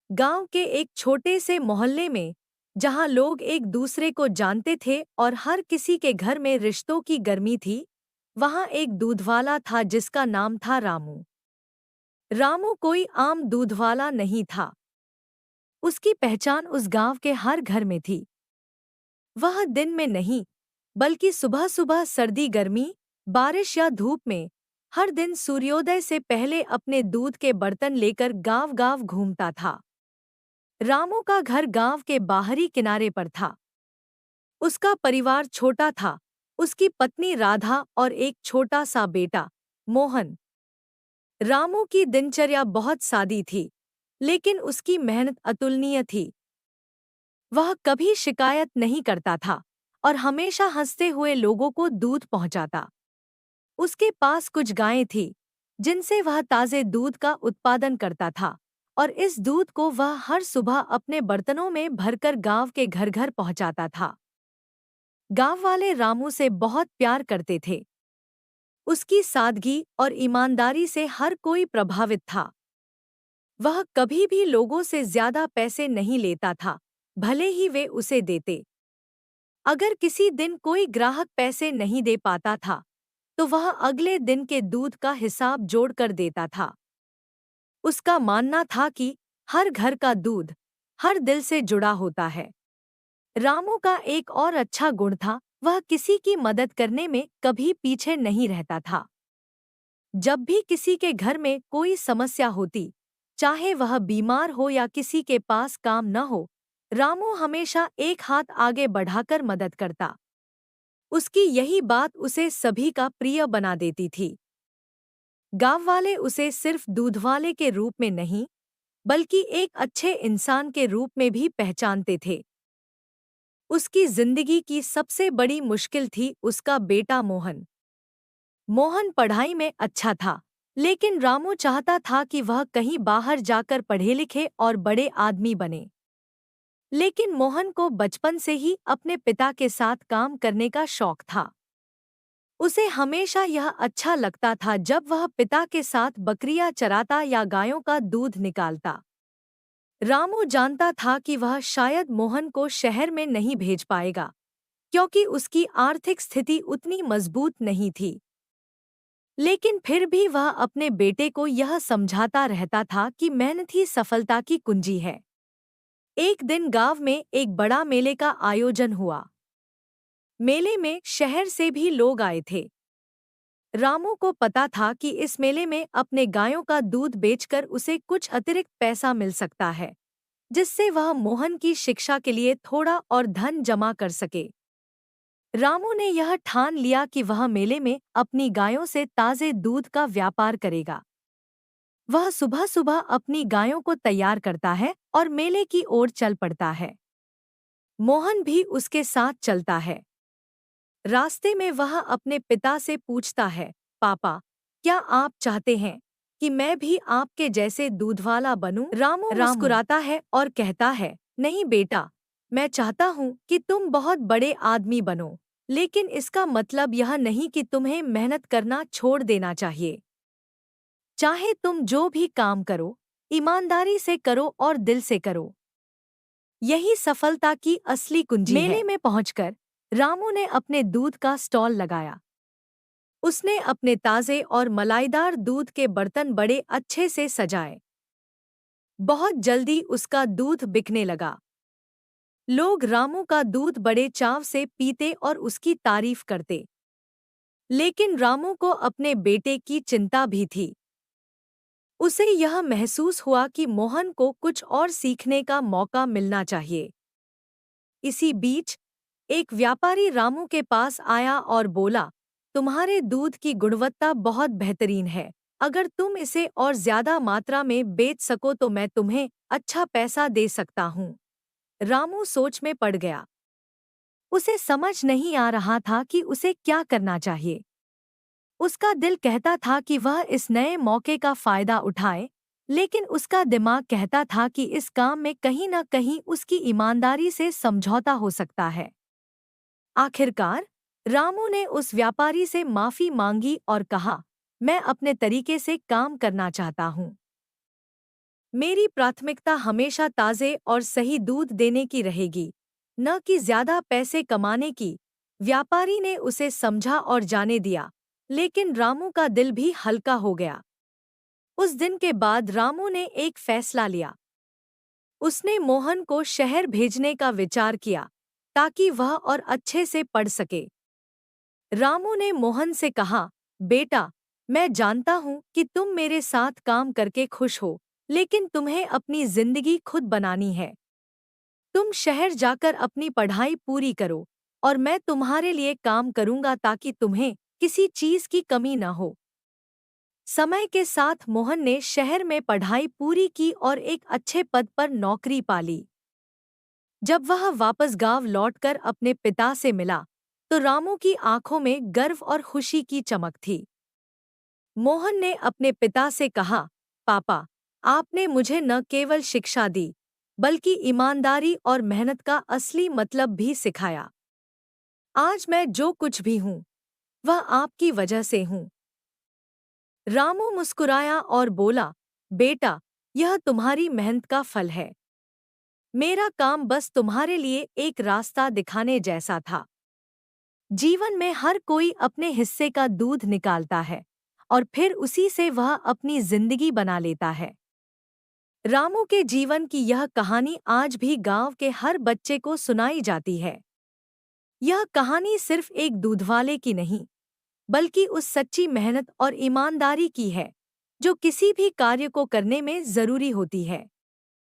गांव के एक छोटे से मोहल्ले में, जहां लोग एक दूसरे को जानते थे और हर किसी के घर में रिश्तों की गर्मी थी, वहां एक दूधवाला था जिसका नाम था रामू। रामू कोई आम दूधवाला नहीं था। उसकी पहचान उस गांव के हर घर में थी। वह दिन में नहीं, बल्कि सुबह सुबह सर्दी गर्मी, बारिश या धूप में, हर दिन सूर्योदय से पहले अपने दूध के बर्तन लेकर गांव गांव घूमता था। रामू का घर गांव के बाहरी किनारे पर था। उसका परिवार छोटा था, उसकी पत्नी राधा और एक छोटा सा बेटा, मोहन। रामू की दिनचर्या बहुत सादी थी, लेकिन उसकी मेहनत अतुलनीय थी। वह कभी शिकायत नहीं करता था और हमेशा हंसते हुए लोगों को दूध पहुंचाता। उसके पास कुछ गायें थीं, जिनसे वह ताजे दूध का उत्पादन करता था, और इस दूध को वह हर सुबह अपने बर्तनों में भरकर गांव के घर घर पहुंचाता था। गांव वाले रामू से बहुत प्यार करते थे। उसकी सादगी और ईमानदारी से हर कोई प्रभावित था। वह कभी भी लोगों से ज्यादा पैसे नहीं लेता था, भले ही वे उसे देते। अगर किसी दिन कोई ग्राहक पैसे नहीं दे पाता था, तो वह अगले दिन के दूध का हिसाब जोड़कर देता था। उसका मानना था कि हर घर का दूध हर दिल से जुड़ा होता है। रामू का एक और अच्छा गुण था, वह किसी की मदद करने में कभी पीछे नहीं रहता था। जब भी किसी के घर में कोई समस्या होती, चाहे वह बीमार हो या किसी के पास काम न हो, रामू हमेशा एक हाथ आगे बढ़ाकर मदद करता। उसकी यही बात उसे सभी का प्रिय बना देती थी। गांव वाले उसे सिर्फ दूधवाले के रूप में नहीं, बल्कि एक अच्छे इंसान के रूप में भी पहचानते थे। उसकी जिंदगी की सबसे बड़ी मुश्किल थी उसका बेटा मोहन। मोहन पढ़ाई में अच्छा था, लेकिन रामू चाहता था कि वह कहीं बाहर जाकर पढ़े लिखे और बड़े आदमी बने। लेकिन मोहन को बचपन से ही अपने पिता के साथ काम करने का शौक था। उसे हमेशा यह अच्छा लगता था जब वह पिता के साथ बकरियां चराता या गायों का दूध निकालता। रामू जानता था कि वह शायद मोहन को शहर में नहीं भेज पाएगा, क्योंकि उसकी आर्थिक स्थिति उतनी मजबूत नहीं थी। लेकिन फिर भी वह अपने बेटे को यह समझाता रहता था कि मेहनत ही सफलता की कुंजी है। एक दिन गांव में एक बड़ा मेले का आयोजन हुआ। मेले में शहर से भी लोग आए थे। रामू को पता था कि इस मेले में अपने गायों का दूध बेचकर उसे कुछ अतिरिक्त पैसा मिल सकता है, जिससे वह मोहन की शिक्षा के लिए थोड़ा और धन जमा कर सके। रामू ने यह ठान लिया कि वह मेले में अपनी गायों से ताजे दूध का व्यापार करेगा। वह सुबह सुबह अपनी गायों को तैयार करता है और मेले की ओर चल पड़ता है। मोहन भी उसके साथ चलता है। रास्ते में वह अपने पिता से पूछता है, पापा, क्या आप चाहते हैं कि मैं भी आपके जैसे दूधवाला बनूं? रामू मुस्कुराता है और कहता है, नहीं बेटा, मैं चाहता हूँ कि तुम बहुत बड़े आदमी बनो, लेकिन इसका मतलब यह नहीं कि तुम्हें मेहनत करना छोड़ देना चाहिए। चाहे तुम जो भी काम करो, ईमानदारी से करो और दिल से करो। यही सफलता की असली कुंजी है। मेले में पहुंचकर रामू ने अपने दूध का स्टॉल लगाया। उसने अपने ताजे और मलाईदार दूध के बर्तन बड़े अच्छे से सजाए। बहुत जल्दी उसका दूध बिकने लगा। लोग रामू का दूध बड़े चाव से पीते और उसकी तारीफ करते। लेकिन रामू को अपने बेटे की चिंता भी थी। उसे यह महसूस हुआ कि मोहन को कुछ और सीखने का मौका मिलना चाहिए। इसी बीच एक व्यापारी रामू के पास आया और बोला, तुम्हारे दूध की गुणवत्ता बहुत बेहतरीन है। अगर तुम इसे और ज्यादा मात्रा में बेच सको तो मैं तुम्हें अच्छा पैसा दे सकता हूँ। रामू सोच में पड़ गया। उसे समझ नहीं आ रहा था कि उसे क्या करना चाहिए। उसका दिल कहता था कि वह इस नए मौके का फायदा उठाए, लेकिन उसका दिमाग कहता था कि इस काम में कहीं न कहीं उसकी ईमानदारी से समझौता हो सकता है। आखिरकार रामू ने उस व्यापारी से माफी मांगी और कहा, मैं अपने तरीके से काम करना चाहता हूँ। मेरी प्राथमिकता हमेशा ताज़े और सही दूध देने की रहेगी, न कि ज्यादा पैसे कमाने की। व्यापारी ने उसे समझा और जाने दिया, लेकिन रामू का दिल भी हल्का हो गया। उस दिन के बाद रामू ने एक फैसला लिया। उसने मोहन को शहर भेजने का विचार किया, ताकि वह और अच्छे से पढ़ सके। रामू ने मोहन से कहा, बेटा, मैं जानता हूँ कि तुम मेरे साथ काम करके खुश हो, लेकिन तुम्हें अपनी जिंदगी खुद बनानी है। तुम शहर जाकर अपनी पढ़ाई पूरी करो, और मैं तुम्हारे लिए काम करूंगा ताकि तुम्हें किसी चीज की कमी न हो। समय के साथ मोहन ने शहर में पढ़ाई पूरी की और एक अच्छे पद पर नौकरी पा ली। जब वह वापस गांव लौटकर अपने पिता से मिला, तो रामू की आंखों में गर्व और खुशी की चमक थी। मोहन ने अपने पिता से कहा, पापा, आपने मुझे न केवल शिक्षा दी, बल्कि ईमानदारी और मेहनत का असली मतलब भी सिखाया। आज मैं जो कुछ भी हूँ, वह आपकी वजह से हूँ। रामू मुस्कुराया और बोला, बेटा, यह तुम्हारी मेहनत का फल है। मेरा काम बस तुम्हारे लिए एक रास्ता दिखाने जैसा था। जीवन में हर कोई अपने हिस्से का दूध निकालता है, और फिर उसी से वह अपनी जिंदगी बना लेता है। रामू के जीवन की यह कहानी आज भी गांव के हर बच्चे को सुनाई जाती है। यह कहानी सिर्फ एक दूधवाले की नहीं, बल्कि उस सच्ची मेहनत और ईमानदारी की है, जो किसी भी कार्य को करने में जरूरी होती है।